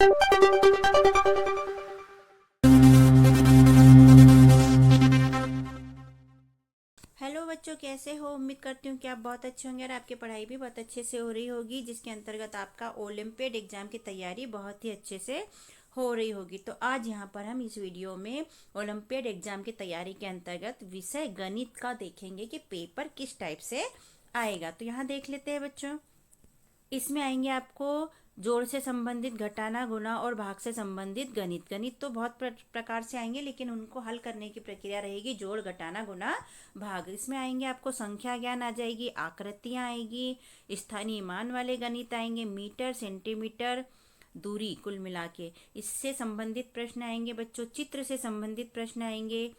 Hello बच्चों, कैसे हो? उम्मीद करती हूँ कि आप बहुत अच्छे होंगे और आपकी पढ़ाई भी बहुत अच्छे से हो रही होगी, जिसके अंतर्गत आपका ओलंपियाड एग्जाम की तैयारी बहुत ही अच्छे से हो रही होगी। तो आज यहाँ पर हम इस वीडियो में ओलंपियाड एग्जाम की तैयारी के अंतर्गत विषय गणित का देखेंगे कि पेपर किस टाइप से आएगा। तो यहाँ देख लेते हैं बच्चों। इसमें आएंगे आपको जोड़ से संबंधित, घटाना, गुणा और भाग से संबंधित गणित। गणित तो बहुत प्रकार से आएंगे, लेकिन उनको हल करने की प्रक्रिया रहेगी जोड़, घटाना, गुणा, भाग। इसमें आएंगे आपको संख्या ज्ञान आ जाएगी, आकृतियां आएगी, स्थानीय मान वाले गणित आएंगे, मीटर, सेंटीमीटर, दूरी, कुल मिला के इससे संबंधित प्रश्न आएंगे बच्चों। चित्र से संबंधित प्रश्न आएंगे।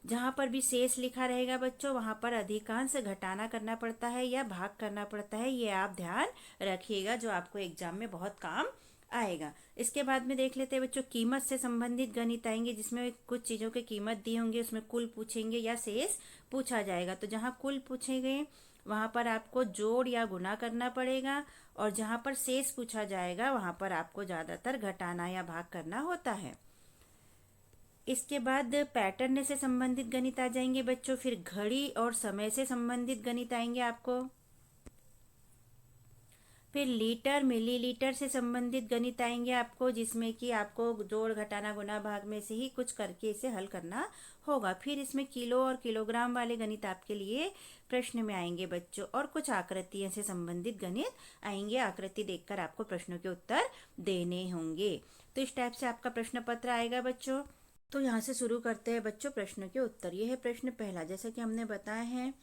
जहाँ पर भी शेष लिखा रहेगा बच्चों, वहाँ पर अधिकांश घटाना करना पड़ता है या भाग करना पड़ता है, ये आप ध्यान रखिएगा, जो आपको एग्जाम में बहुत काम आएगा। इसके बाद में देख लेते हैं बच्चों, कीमत से संबंधित गणित आएंगे, जिसमें कुछ चीज़ों की कीमत दी होंगी, उसमें कुल पूछेंगे या शेष पूछा जाएगा। तो जहाँ कुल पूछेंगे वहाँ पर आपको जोड़ या गुणा करना पड़ेगा, और जहाँ पर शेष पूछा जाएगा वहाँ पर आपको ज़्यादातर घटाना या भाग करना होता है। इसके बाद पैटर्न से संबंधित गणित आ जाएंगे बच्चों। फिर घड़ी और समय से संबंधित गणित आएंगे आपको। फिर लीटर, मिलीलीटर से संबंधित गणित आएंगे आपको, जिसमें कि आपको जोड़, घटाना, गुणा, भाग में से ही कुछ करके इसे हल करना होगा। फिर इसमें किलो और किलोग्राम वाले गणित आपके लिए प्रश्न में आएंगे बच्चों, और कुछ आकृतियों से संबंधित गणित आएंगे। आकृति देखकर आपको प्रश्नों के उत्तर देने होंगे। तो इस टाइप से आपका प्रश्न पत्र आएगा बच्चों। तो यहाँ से शुरू करते हैं बच्चों प्रश्न के उत्तर। यह है प्रश्न पहला। जैसा कि हमने बताया है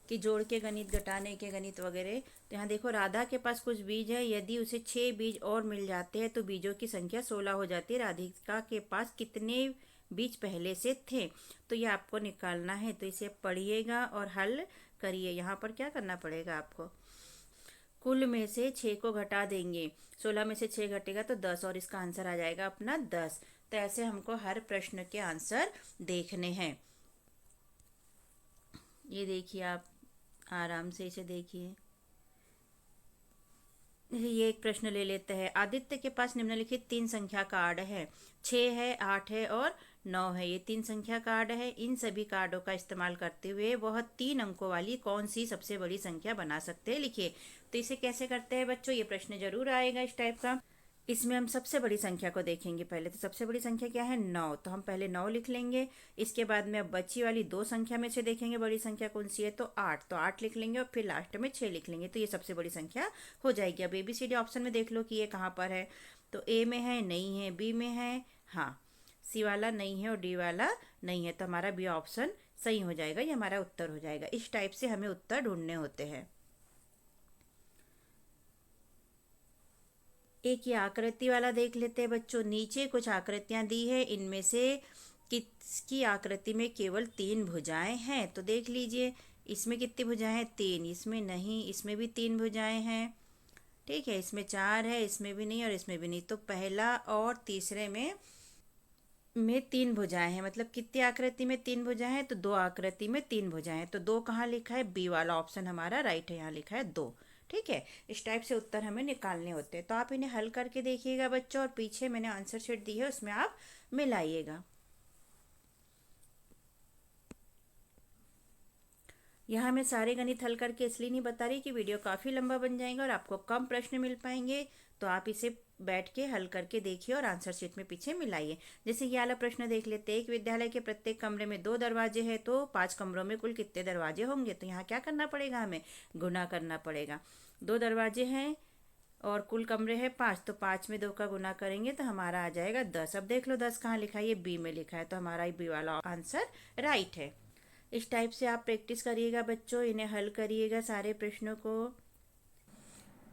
कि जोड़ के गणित, घटाने के गणित वगैरह। तो यहाँ देखो, राधा के पास कुछ बीज है, यदि उसे 6 बीज और मिल जाते हैं तो बीजों की संख्या 16 हो जाती है। राधिका के पास कितने बीज पहले से थे? तो ये आपको निकालना है। तो इसे पढ़िएगा और हल करिए। यहाँ पर क्या करना पड़ेगा आपको? कुल में से 6 को घटा देंगे, 16 में से 6 घटेगा तो 10, और इसका आंसर आ जाएगा अपना 10। तो ऐसे हमको हर प्रश्न के आंसर देखने हैं। ये देखिए, आप आराम से इसे देखिए। ये एक प्रश्न ले लेते हैं। आदित्य के पास निम्नलिखित 3 संख्या कार्ड है, 6 है, 8 है और 9 है। ये 3 संख्या कार्ड है। इन सभी कार्डों का इस्तेमाल करते हुए वह 3 अंकों वाली कौन सी सबसे बड़ी संख्या बना सकते हैं, लिखिए। तो इसे कैसे करते हैं बच्चों? ये प्रश्न जरूर आएगा इस टाइप का। इसमें हम सबसे बड़ी संख्या को देखेंगे पहले। तो सबसे बड़ी संख्या क्या है? 9। तो हम पहले 9 लिख लेंगे। इसके बाद में अब बची वाली 2 संख्या में से देखेंगे बड़ी संख्या कौन सी है, तो 8। तो 8 लिख लेंगे और फिर लास्ट में 6 लिख लेंगे। तो ये सबसे बड़ी संख्या हो जाएगी। अब ABCD ऑप्शन में देख लो कि ये कहाँ पर है। तो A में है, नहीं है। B में है, हाँ। C वाला नहीं है और D वाला नहीं है। तो हमारा B ऑप्शन सही हो जाएगा, ये हमारा उत्तर हो जाएगा। इस टाइप से हमें उत्तर ढूंढने होते हैं। एक ये आकृति वाला देख लेते हैं बच्चों। नीचे कुछ आकृतियां दी है, इनमें से किसकी आकृति में केवल 3 भुजाएं हैं? तो देख लीजिए, इसमें कितनी भुजाएं हैं? 3। इसमें नहीं, इसमें भी 3 भुजाएं हैं। ठीक है, इसमें 4 है, इसमें भी नहीं और इसमें भी नहीं। तो पहला और तीसरे में 3 भुजाएं हैं। मतलब कितनी आकृति में 3 भुजाएं हैं? तो 2 आकृति में 3 भुजाएं हैं। तो 2 कहाँ लिखा है? B वाला ऑप्शन हमारा राइट है, यहाँ लिखा है 2। ठीक है, इस टाइप से उत्तर हमें निकालने होते हैं। तो आप इन्हें हल करके देखिएगा बच्चों, और पीछे मैंने आंसर शीट दी है, उसमें आप मिलाइएगा। यहाँ मैं सारे गणित हल करके इसलिए नहीं बता रही कि वीडियो काफ़ी लंबा बन जाएगा और आपको कम प्रश्न मिल पाएंगे। तो आप इसे बैठ के हल करके देखिए और आंसर शीट में पीछे मिलाइए। जैसे ये वाला प्रश्न देख लेते हैं। एक विद्यालय के प्रत्येक कमरे में 2 दरवाजे हैं, तो 5 कमरों में कुल कितने दरवाजे होंगे? तो यहाँ क्या करना पड़ेगा? हमें गुना करना पड़ेगा। 2 दरवाजे हैं और कुल कमरे हैं 5, तो 5 में 2 का गुना करेंगे तो हमारा आ जाएगा 10। अब देख लो 10 कहाँ लिखा है? ये B में लिखा है, तो हमारा B वाला आंसर राइट है। इस टाइप से आप प्रैक्टिस करिएगा बच्चों, इन्हें हल करिएगा सारे प्रश्नों को।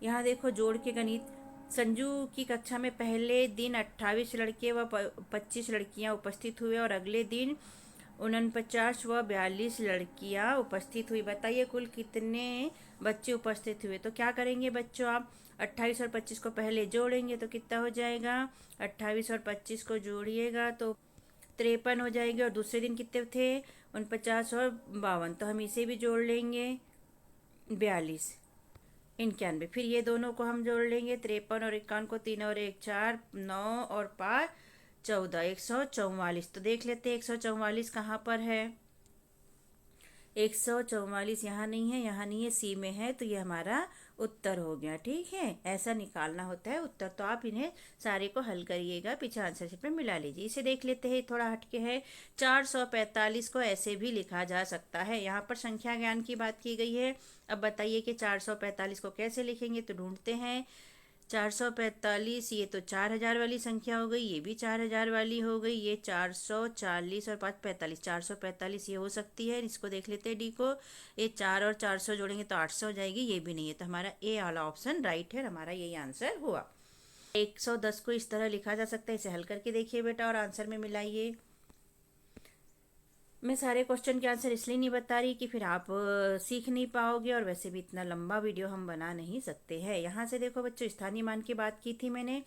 यहाँ देखो, जोड़ के गणित। संजू की कक्षा में पहले दिन 28 लड़के व 25 लड़कियाँ उपस्थित हुए और अगले दिन 49 व 42 लड़कियाँ उपस्थित हुई। बताइए कुल कितने बच्चे उपस्थित हुए? तो क्या करेंगे बच्चों आप? 28 और 25 को पहले जोड़ेंगे तो कितना हो जाएगा? 28 और 25 को जोड़िएगा तो 53 हो जाएगी। और दूसरे दिन कितने थे? 49 और 52। तो हम इसे भी जोड़ लेंगे, 42। 91। फिर ये दोनों को हम जोड़ लेंगे, 53 और 51 को, 3 और 1 4, 9 और 5 14, 144। तो देख लेते हैं 144 कहाँ पर है। 144 यहाँ नहीं है, यहाँ नहीं है, सी में है, तो ये हमारा उत्तर हो गया। ठीक है, ऐसा निकालना होता है उत्तर। तो आप इन्हें सारे को हल करिएगा, पीछे आंसर शीट में मिला लीजिए। इसे देख लेते हैं, थोड़ा हटके है। 445 को ऐसे भी लिखा जा सकता है। यहाँ पर संख्या ज्ञान की बात की गई है। अब बताइए कि 445 को कैसे लिखेंगे, तो ढूंढते हैं। 445, ये तो 4000 वाली संख्या हो गई, ये भी 4000 वाली हो गई, ये 440 और 545, 445 ये हो सकती है। इसको देख लेते हैं डी को। ये 4 और 400 जोड़ेंगे तो 800 हो जाएगी, ये भी नहीं है। तो हमारा ए वाला ऑप्शन राइट है, हमारा यही आंसर हुआ। 110 को इस तरह लिखा जा सकता है। इसे हल करके देखिए बेटा और आंसर में मिलाइए। मैं सारे क्वेश्चन के आंसर इसलिए नहीं बता रही कि फिर आप सीख नहीं पाओगे, और वैसे भी इतना लंबा वीडियो हम बना नहीं सकते हैं। यहाँ से देखो बच्चों, स्थानीय मान की बात की थी मैंने।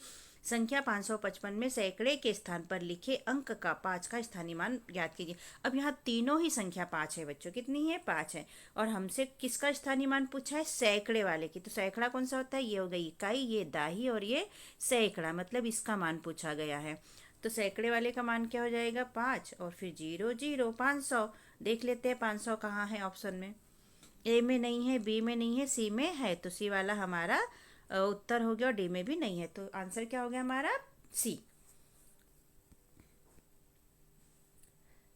संख्या 555 में सैकड़े के स्थान पर लिखे अंक का 5 का स्थानीय मान ज्ञात कीजिए। अब यहाँ तीनों ही संख्या 5 है बच्चों, कितनी है, 5 है। और हमसे किसका स्थानीय मान पूछा है, सैकड़े वाले की। तो सैकड़ा कौन सा होता है, ये हो गई इकाई, ये दाही, और ये सैकड़ा, मतलब इसका मान पूछा गया है। तो सैकड़े वाले का मान क्या हो जाएगा, 5, और फिर 0 0, 500। देख लेते हैं 500 कहाँ है ऑप्शन में। ए में नहीं है, बी में नहीं है, सी में है। तो सी वाला हमारा उत्तर हो गया, और डी में भी नहीं है। तो आंसर क्या हो गया हमारा, सी।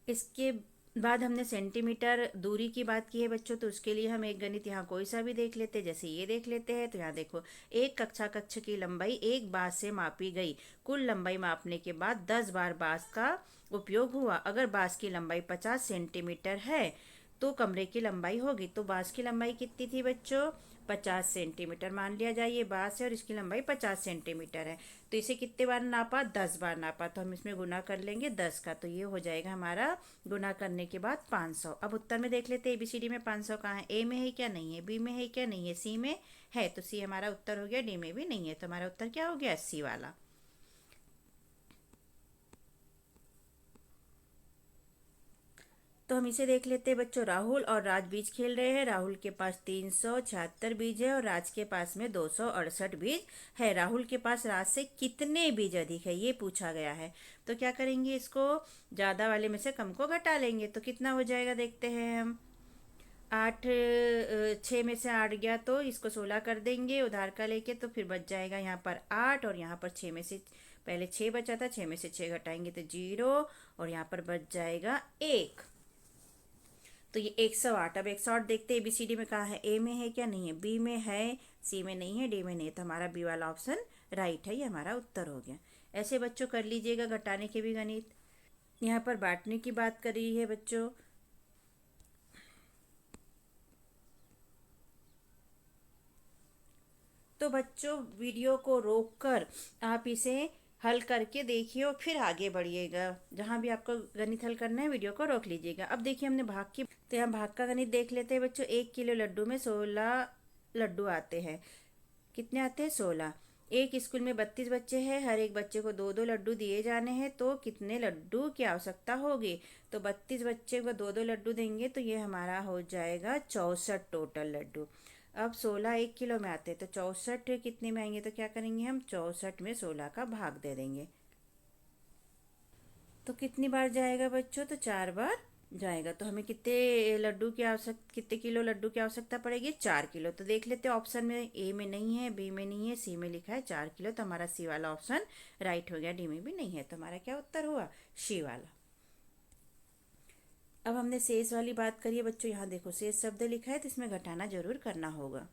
इसके बाद हमने सेंटीमीटर दूरी की बात की है बच्चों। तो उसके लिए हम एक गणित यहाँ कोई सा भी देख लेते हैं, जैसे ये देख लेते हैं। तो यहाँ देखो, एक कक्षा कक्ष की लंबाई एक बांस से मापी गई। कुल लंबाई मापने के बाद 10 बार बांस का उपयोग हुआ। अगर बांस की लंबाई 50 सेंटीमीटर है तो कमरे की लंबाई होगी। तो बांस की लंबाई कितनी थी बच्चों, 50 सेंटीमीटर मान लिया जाए। ये बांस है और इसकी लंबाई 50 सेंटीमीटर है। तो इसे कितने बार नापा, 10 बार नापा। तो हम इसमें गुना कर लेंगे 10 का, तो ये हो जाएगा हमारा गुना करने के बाद 500। अब उत्तर में देख लेते हैं एबीसीडी में 500 कहाँ है, ए में है क्या, नहीं है, बी में है क्या, नहीं है, सी में है। तो सी हमारा उत्तर हो गया, डी में भी नहीं है। तो हमारा उत्तर क्या हो गया, सी वाला। तो हम इसे देख लेते हैं बच्चों। राहुल और राज बीज खेल रहे हैं। राहुल के पास 376 बीज है और राज के पास में 268 बीज है। राहुल के पास राज से कितने बीज अधिक है, ये पूछा गया है। तो क्या करेंगे, इसको ज्यादा वाले में से कम को घटा लेंगे। तो कितना हो जाएगा देखते हैं हम। 8, 6 में से 8 गया तो इसको 16 कर देंगे उधार का लेके। तो फिर बच जाएगा यहाँ पर 8, और यहाँ पर 6 में से पहले 6 बचा था, 6 में से 6 घटाएंगे तो 0, और यहाँ पर बच जाएगा 1। तो ये 108। अब 108 देखते हैं एबीसीडी में कहाँ है, ए में है क्या, नहीं है, बी में है, सी में नहीं है, डी में नहीं है। तो हमारा बी वाला ऑप्शन राइट है, ये हमारा उत्तर हो गया। ऐसे बच्चों कर लीजिएगा घटाने के भी गणित। यहाँ पर बांटने की बात कर रही है बच्चों। तो बच्चों वीडियो को रोककर आप इसे हल करके देखिए और फिर आगे बढ़िएगा। जहाँ भी आपको गणित हल करना है वीडियो को रोक लीजिएगा। अब देखिए हमने भाग की, तो यहाँ भाग का गणित देख लेते हैं बच्चों। 1 किलो लड्डू में 16 लड्डू आते हैं। कितने आते हैं, 16। एक स्कूल में 32 बच्चे हैं, हर एक बच्चे को 2 2 लड्डू दिए जाने हैं। तो कितने लड्डू की आवश्यकता होगी। तो 32 बच्चे को 2 2 लड्डू देंगे तो ये हमारा हो जाएगा 64 टोटल लड्डू। अब 16 1 किलो में आते हैं, तो 64 कितने में आएंगे, तो क्या करेंगे हम, 64 में 16 का भाग दे देंगे। तो कितनी बार जाएगा बच्चों, तो 4 बार जाएगा। तो हमें कितने किलो लड्डू की आवश्यकता पड़ेगी, 4 किलो। तो देख लेते हैं ऑप्शन में, ए में नहीं है, बी में नहीं है, सी में लिखा है 4 किलो। तो हमारा सी वाला ऑप्शन राइट हो गया। डी में भी नहीं है, तो हमारा क्या उत्तर हुआ, सी वाला। अब हमने शेष वाली बात करी है बच्चों। यहाँ देखो शेष शब्द लिखा है, तो इसमें घटाना जरूर करना होगा।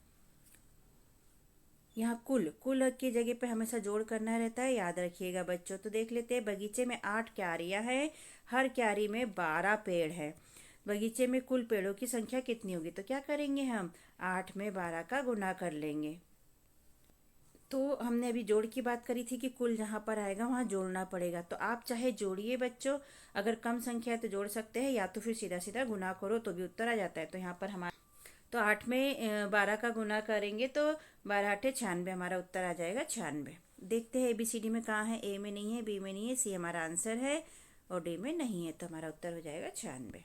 यहाँ कुल कुल की जगह पे हमेशा जोड़ करना रहता है, याद रखिएगा बच्चों। तो देख लेते हैं, बगीचे में 8 क्यारियाँ हैं, हर क्यारी में 12 पेड़ है। बगीचे में कुल पेड़ों की संख्या कितनी होगी। तो क्या करेंगे हम, 8 में 12 का गुना कर लेंगे। तो हमने अभी जोड़ की बात करी थी कि कुल जहाँ पर आएगा वहाँ जोड़ना पड़ेगा। तो आप चाहे जोड़िए बच्चों, अगर कम संख्या है तो जोड़ सकते हैं, या तो फिर सीधा सीधा गुना करो तो भी उत्तर आ जाता है। तो यहाँ पर हमारा, तो 8 में 12 का गुना करेंगे तो 12 8 96, हमारा उत्तर आ जाएगा 96। देखते हैं एबीसीडी में कहाँ है, ए में नहीं है, बी में नहीं है, सी हमारा आंसर है, और डी में नहीं है। तो हमारा उत्तर हो जाएगा 96।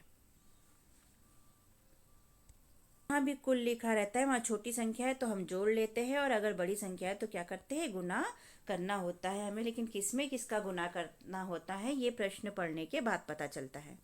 वहाँ भी कुल लिखा रहता है, वहाँ छोटी संख्या है तो हम जोड़ लेते हैं, और अगर बड़ी संख्या है तो क्या करते हैं, गुना करना होता है हमें। लेकिन किसमें किसका गुना करना होता है ये प्रश्न पढ़ने के बाद पता चलता है।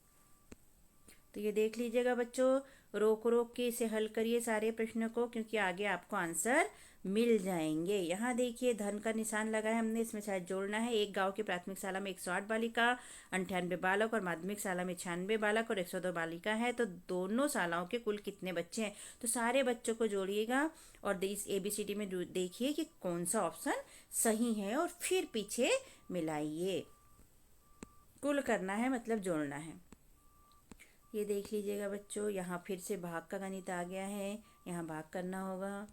तो ये देख लीजिएगा बच्चों, रोक रोक के इसे हल करिए सारे प्रश्नों को, क्योंकि आगे आपको आंसर मिल जाएंगे। यहाँ देखिए धन का निशान लगाया हमने, इसमें शायद जोड़ना है। एक गांव की प्राथमिक शाला में 108 बालिका, 98 बालक, और माध्यमिक शाला में 96 बालक और 102 बालिका है, तो दोनों शालाओं के कुल कितने बच्चे हैं। तो सारे बच्चों को जोड़िएगा और इस ABCD में देखिए कि कौन सा ऑप्शन सही है, और फिर पीछे मिलाइए। कुल करना है मतलब जोड़ना है। ये देख लीजिएगा बच्चों, यहाँ फिर से भाग का गणित आ गया है, यहाँ भाग करना होगा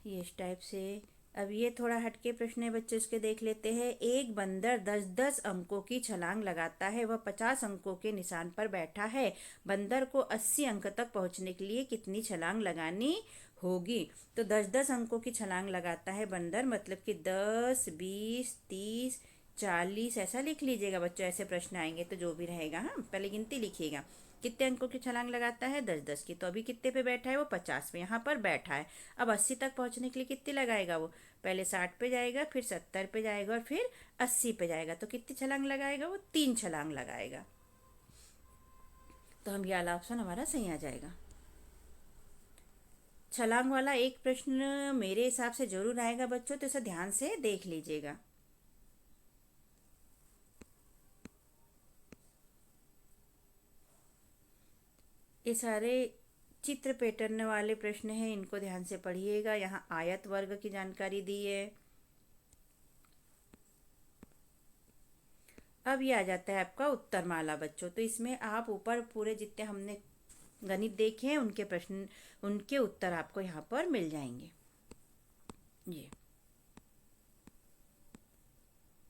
ये इस टाइप से। अब ये थोड़ा हटके प्रश्न है बच्चों, इसके देख लेते हैं। एक बंदर 10-10 अंकों की छलांग लगाता है, वह 50 अंकों के निशान पर बैठा है। बंदर को 80 अंक तक पहुंचने के लिए कितनी छलांग लगानी होगी। तो 10-10 अंकों की छलांग लगाता है बंदर, मतलब कि 10, 20, 30, 40 ऐसा लिख लीजिएगा बच्चों। ऐसे प्रश्न आएंगे तो जो भी रहेगा, हाँ पहले गिनती लिखिएगा। कितने अंकों की छलांग लगाता है, 10-10 की। तो अभी कितने पे बैठा है वो, 50 पे यहाँ पर बैठा है। अब 80 तक पहुँचने के लिए कितनी लगाएगा वो, पहले 60 पे जाएगा, फिर 70 पे जाएगा, और फिर 80 पे जाएगा। तो कितनी छलांग लगाएगा वो, 3 छलांग लगाएगा। तो हम ये वाला ऑप्शन हमारा सही आ जाएगा। छलांग वाला एक प्रश्न मेरे हिसाब से जरूर आएगा बच्चों, तो इसे ध्यान से देख लीजिएगा। ये सारे चित्र पैटर्न वाले प्रश्न हैं, इनको ध्यान से पढ़िएगा। यहाँ आयत वर्ग की जानकारी दी है। अब ये आ जाता है आपका उत्तरमाला बच्चों। तो इसमें आप ऊपर पूरे जितने हमने गणित देखे हैं उनके प्रश्न, उनके उत्तर आपको यहाँ पर मिल जाएंगे। ये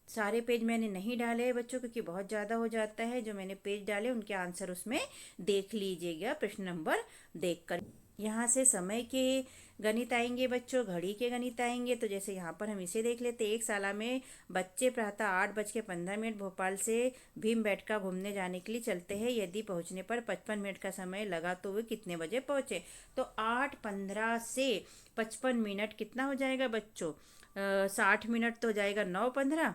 सारे पेज मैंने नहीं डाले हैं बच्चों, क्योंकि बहुत ज़्यादा हो जाता है। जो मैंने पेज डाले उनके आंसर उसमें देख लीजिएगा, प्रश्न नंबर देखकर। यहाँ से समय के गणित आएंगे बच्चों, घड़ी के गणित आएंगे। तो जैसे यहाँ पर हम इसे देख लेते हैं। एक शाला में बच्चे प्रातः 8:15 भोपाल से भीमबेटका घूमने जाने के लिए चलते हैं। यदि पहुँचने पर 55 मिनट का समय लगा तो वे कितने बजे पहुँचे। तो 8:15 से 55 मिनट कितना हो जाएगा बच्चों, 60 मिनट तो हो जाएगा 9:15,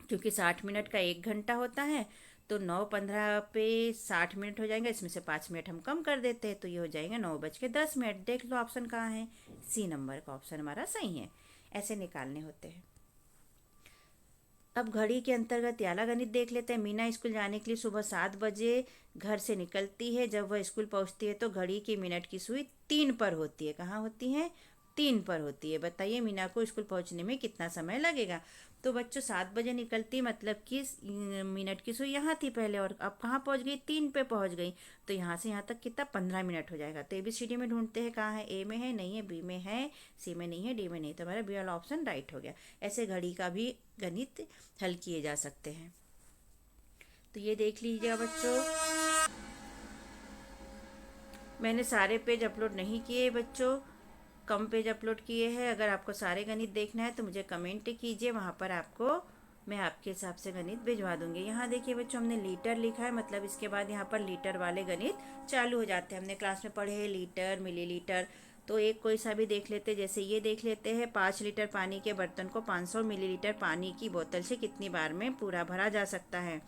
क्योंकि 60 मिनट का 1 घंटा होता है। तो 9:15 पे 60 मिनट हो जाएंगे, इसमें से 5 मिनट हम कम कर देते हैं, तो ये हो जाएगा 9:10। देख लो ऑप्शन कहाँ है, C नंबर का ऑप्शन हमारा सही है। ऐसे निकालने होते हैं। अब घड़ी के अंतर्गत याला गणित देख लेते हैं। मीना स्कूल जाने के लिए सुबह 7 बजे घर से निकलती है। जब वह स्कूल पहुंचती है तो घड़ी की मिनट की सुई 3 पर होती है। कहाँ होती है, 3 पर होती है। बताइए मीना को स्कूल पहुंचने में कितना समय लगेगा। तो बच्चों 7 बजे निकलती, मतलब कि मिनट की सुई यहाँ थी पहले, और अब कहाँ पहुँच गई, 3 पे पहुँच गई। तो यहाँ से यहाँ तक कितना, 15 मिनट हो जाएगा। तो ABCD में ढूंढते हैं, कहाँ है, A में है, नहीं है, B में है, C में नहीं है, D में नहीं। तो हमारा B वाला ऑप्शन राइट हो गया। ऐसे घड़ी का भी गणित हल किए जा सकते हैं। तो ये देख लीजिएगा बच्चों, मैंने सारे पेज अपलोड नहीं किए बच्चों, कम पेज अपलोड किए हैं। अगर आपको सारे गणित देखना है तो मुझे कमेंट कीजिए, वहाँ पर आपको मैं आपके हिसाब से गणित भिजवा दूंगी। यहाँ देखिए बच्चों, हमने लीटर लिखा है, मतलब इसके बाद यहाँ पर लीटर वाले गणित चालू हो जाते हैं। हमने क्लास में पढ़े हैं लीटर, मिलीलीटर। तो एक कोई सा भी देख लेते, जैसे ये देख लेते हैं। 5 लीटर पानी के बर्तन को 500 मिलीलीटर पानी की बोतल से कितनी बार में पूरा भरा जा सकता है।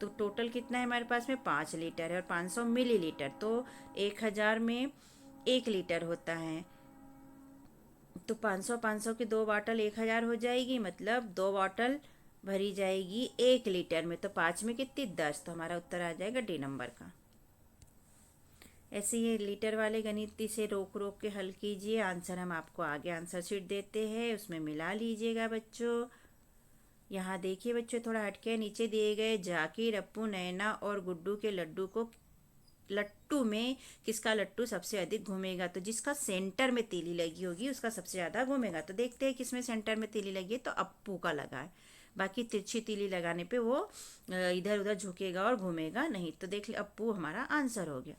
तो टोटल कितना है हमारे पास में, 5 लीटर है, और 500 मिलीलीटर, तो 1000 में 1 लीटर होता है। तो 500 की 2 बॉटल 1000 हो जाएगी, मतलब 2 बॉटल भरी जाएगी 1 लीटर में। तो 5 में कितनी, 10। तो हमारा उत्तर आ जाएगा D नंबर का। ऐसे ये लीटर वाले गणित से रोक रोक के हल कीजिए। आंसर हम आपको आगे आंसर शीट देते हैं, उसमें मिला लीजिएगा बच्चों। यहाँ देखिए बच्चों, थोड़ा हटके नीचे दिए गए जाकिर, अप्पू, नैना और गुड्डू के लट्टू में किसका लट्टू सबसे अधिक घूमेगा। तो जिसका सेंटर में तीली लगी होगी उसका सबसे ज़्यादा घूमेगा। तो देखते हैं किसमें सेंटर में तीली लगी है, तो अप्पू का लगा है। बाकी तिरछी तीली लगाने पे वो इधर उधर झुकेगा और घूमेगा नहीं। तो देख ले, अप्पू हमारा आंसर हो गया।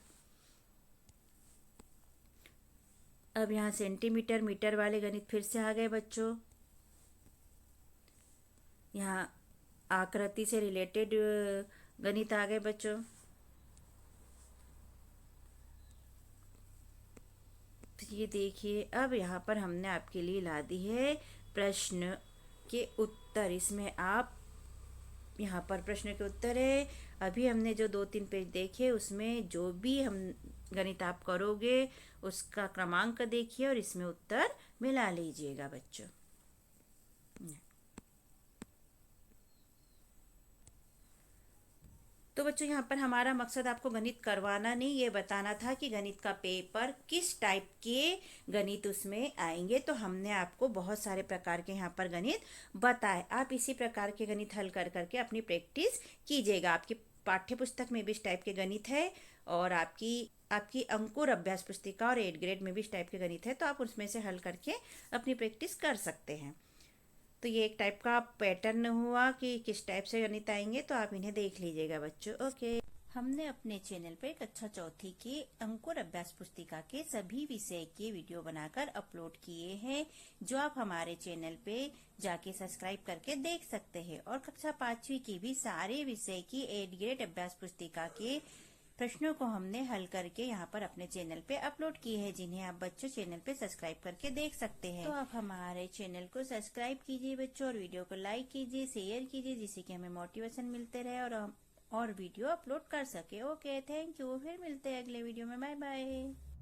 अब यहाँ सेंटीमीटर मीटर वाले गणित फिर से आ गए बच्चों। यहाँ आकृति से रिलेटेड गणित आ गए बच्चों। तो ये देखिए, अब यहाँ पर हमने आपके लिए ला दी है प्रश्न के उत्तर। इसमें आप यहाँ पर प्रश्न के उत्तर है। अभी हमने जो 2-3 पेज देखे उसमें जो भी हम गणित आप करोगे उसका क्रमांक देखिए और इसमें उत्तर मिला लीजिएगा बच्चों। तो बच्चों यहाँ पर हमारा मकसद आपको गणित करवाना नहीं, ये बताना था कि गणित का पेपर किस टाइप के गणित उसमें आएंगे। तो हमने आपको बहुत सारे प्रकार के यहाँ पर गणित बताए। आप इसी प्रकार के गणित हल कर करके अपनी प्रैक्टिस कीजिएगा। आपकी पाठ्य पुस्तक में भी इस टाइप के गणित है और आपकी अंकुर अभ्यास पुस्तिका और 8th ग्रेड में भी इस टाइप के गणित है, तो आप उसमें से हल करके अपनी प्रैक्टिस कर सकते हैं। तो ये एक टाइप का पैटर्न हुआ कि किस टाइप से गणित आएंगे, तो आप इन्हें देख लीजिएगा बच्चों। ओके, हमने अपने चैनल पे कक्षा चौथी के अंकुर अभ्यास पुस्तिका के सभी विषय के वीडियो बनाकर अपलोड किए हैं, जो आप हमारे चैनल पे जाके सब्सक्राइब करके देख सकते हैं। और कक्षा 5वीं की भी सारे विषय की 8th ग्रेड अभ्यास पुस्तिका के प्रश्नों को हमने हल करके यहाँ पर अपने चैनल पे अपलोड किए हैं, जिन्हें आप बच्चों चैनल पे सब्सक्राइब करके देख सकते हैं। तो आप हमारे चैनल को सब्सक्राइब कीजिए बच्चों, और वीडियो को लाइक कीजिए, शेयर कीजिए, जिससे कि हमें मोटिवेशन मिलते रहे और हम और वीडियो अपलोड कर सके। Okay, thank you. फिर मिलते हैं अगले वीडियो में। Bye bye.